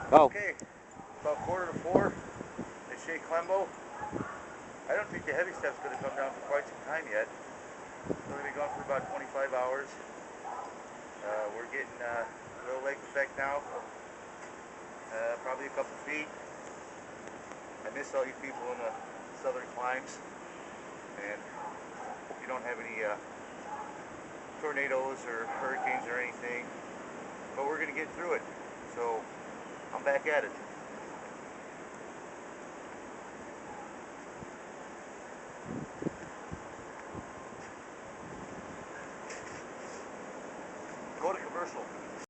Oh, Okay, about 3:45 at Shea Clembo. I don't think the heavy stuff's going to come down for quite some time yet. We're going to be gone for about 25 hours. We're getting a little lake effect now, probably a couple feet. I miss all you people in the southern climes, and hope you don't have any tornadoes or hurricanes or anything, but we're going to get through it. So I'm back at it. Go to commercial.